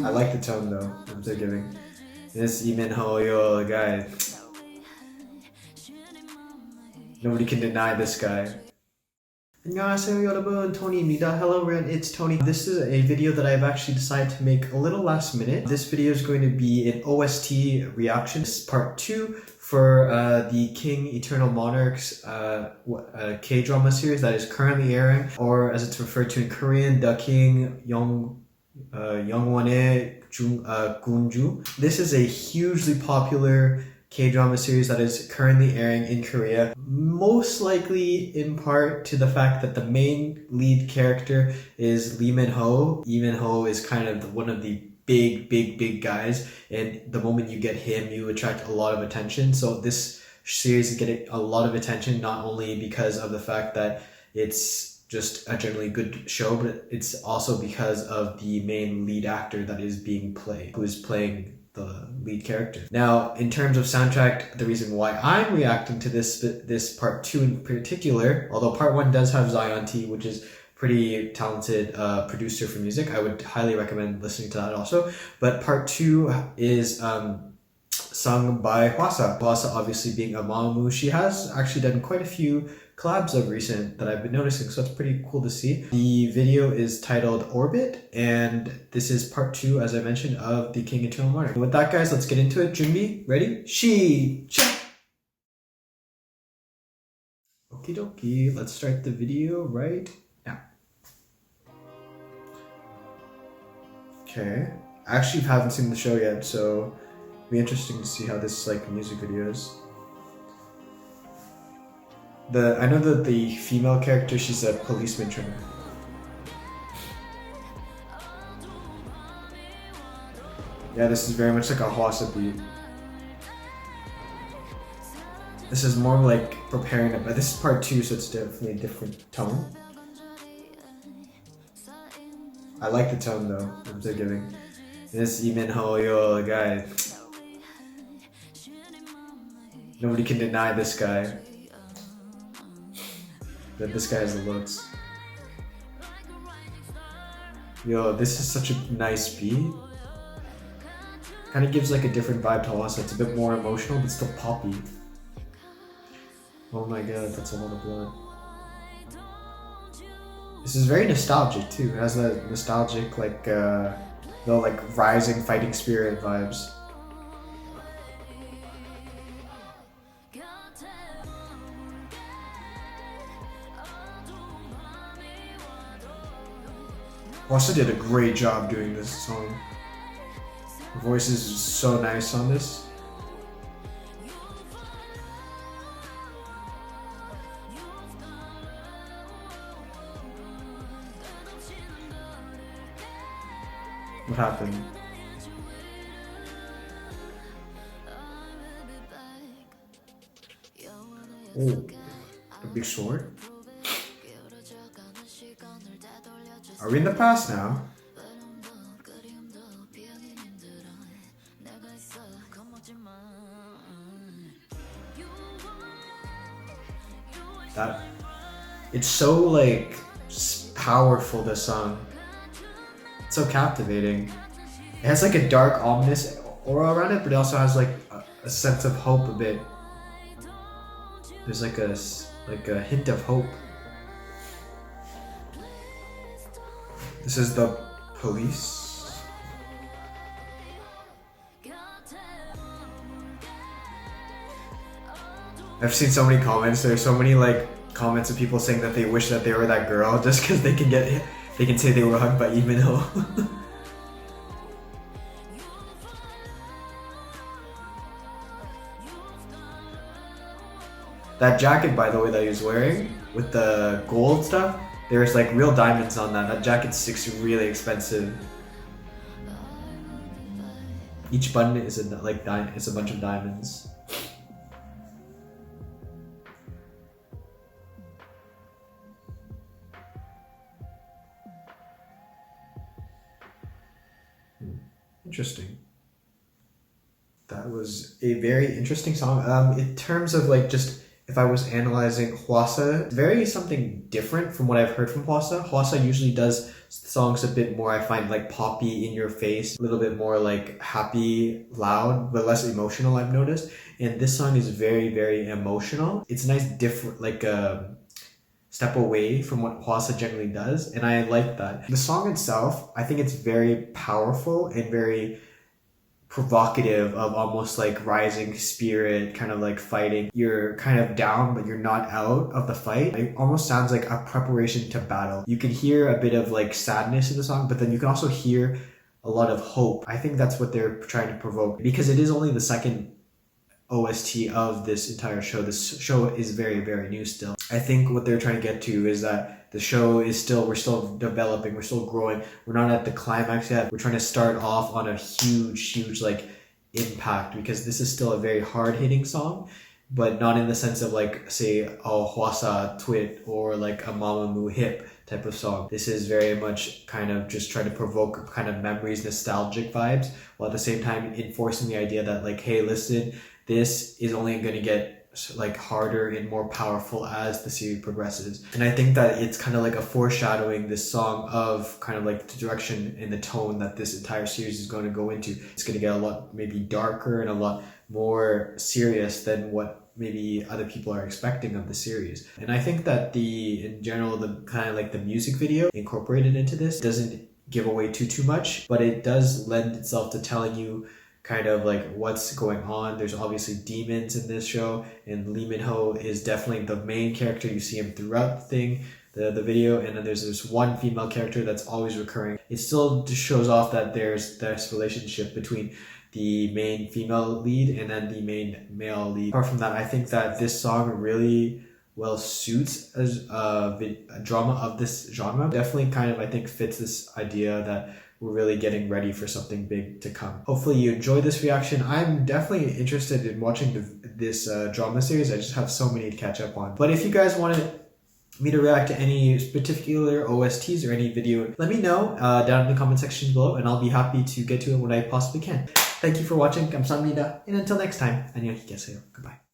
I like the tone though that they're giving. This Minho, yo, guy. Nobody can deny this guy. 안녕하세요 여러분, Tony입니다. Hello everyone, it's Tony. This is a video that I've actually decided to make a little last minute. This video is going to be an OST reaction. This is part 2 for the King Eternal Monarch's K-drama series that is currently airing, or as it's referred to in Korean, the King 영원의 군주. This is a hugely popular K-drama series that is currently airing in Korea, most likely in part to the fact that the main lead character is Minho. Minho is kind of one of the big guys, and the moment you get him, you attract a lot of attention. So this series is getting a lot of attention, not only because of the fact that it's just a generally good show, but it's also because of the main lead actor that is being played, who is playing the lead character. Now, in terms of soundtrack, the reason why I'm reacting to this part 2 in particular, although part 1 does have Zion T, which is pretty talented producer for music, I would highly recommend listening to that also. But part 2 is sung by Hwasa. Hwasa obviously being a MAMAMOO. She has actually done quite a few collabs of recent that I've been noticing, so it's pretty cool to see. The video is titled Orbit, and this is part 2, as I mentioned, of the King Eternal Monarch. With that, guys, let's get into it. Junbi, ready? Check! Okie dokie, let's start the video right now. Okay, I actually haven't seen the show yet, so it'll be interesting to see how this music video is. I know that the female character, she's a policeman trainer. Yeah, this is very much like a Hwasa beat. This is more like preparing it, but this is part 2, so it's definitely a different tone. I like the tone though that they're giving. This Minho, yo, guy. Nobody can deny this guy. That this guy has the looks. Yo, this is such a nice beat. Kind of gives like a different vibe to Hwasa. It's a bit more emotional, but still poppy. Oh my god, that's a lot of blood. This is very nostalgic too. It has that nostalgic rising fighting spirit vibes. Hwasa did a great job doing this song. Her voice is so nice on this. What happened? Oh, a big sword? Are we in the past now? It's so powerful, this song. It's so captivating. It has a dark, ominous aura around it, but it also has a sense of hope a bit. There's a hint of hope. This is the police. I've seen so many comments. There's so many comments of people saying that they wish that they were that girl just because they can say they were hugged by Minho. That jacket, by the way, that he was wearing with the gold stuff, there's real diamonds on that. That jacket's really expensive. Each button is a bunch of diamonds. Interesting. That was a very interesting song. In terms of if I was analyzing Hwasa, very something different from what I've heard from Hwasa. Hwasa usually does The song's a bit more, I find, like poppy, in your face, a little bit more like happy, loud, but less emotional, I've noticed. And this song is very, very emotional. It's a nice different, like step away from what Hwasa generally does, and I like that. The song itself, I think it's very powerful and very provocative, of almost like rising spirit, kind of like fighting. You're kind of down, but you're not out of the fight. It almost sounds like a preparation to battle. You can hear a bit of like sadness in the song, but then you can also hear a lot of hope. I think that's what they're trying to provoke, because it is only the second OST of this entire show. This show is very, very new still. I think what they're trying to get to is that the show is still, we're still developing, we're still growing. We're not at the climax yet. We're trying to start off on a huge like impact, because this is still a very hard hitting song, but not in the sense of like, say, a Hwasa Twit or like a MAMAMOO hip type of song. This is very much kind of just trying to provoke kind of memories, nostalgic vibes, while at the same time enforcing the idea that like, hey, listen, this is only going to get like harder and more powerful as the series progresses. And I think that it's kind of like a foreshadowing, this song, of kind of like the direction and the tone that this entire series is going to go into. It's going to get a lot maybe darker and a lot more serious than what maybe other people are expecting of the series. And I think that in general, the kind of like the music video incorporated into this doesn't give away too much, but it does lend itself to telling you kind of like what's going on. There's obviously demons in this show, and Minho is definitely the main character. You see him throughout the video, and then there's this one female character that's always recurring. It still just shows off that there's this relationship between the main female lead and then the main male lead. Apart from that, I think that this song really well suits as a drama of this genre. Definitely kind of, I think, fits this idea that we're really getting ready for something big to come. Hopefully you enjoyed this reaction. I'm definitely interested in watching this drama series. I just have so many to catch up on. But if you guys wanted me to react to any particular OSTs or any video, let me know down in the comment section below, and I'll be happy to get to it when I possibly can. Thank you for watching. 감사합니다. And until next time, 안녕히 계세요. Goodbye.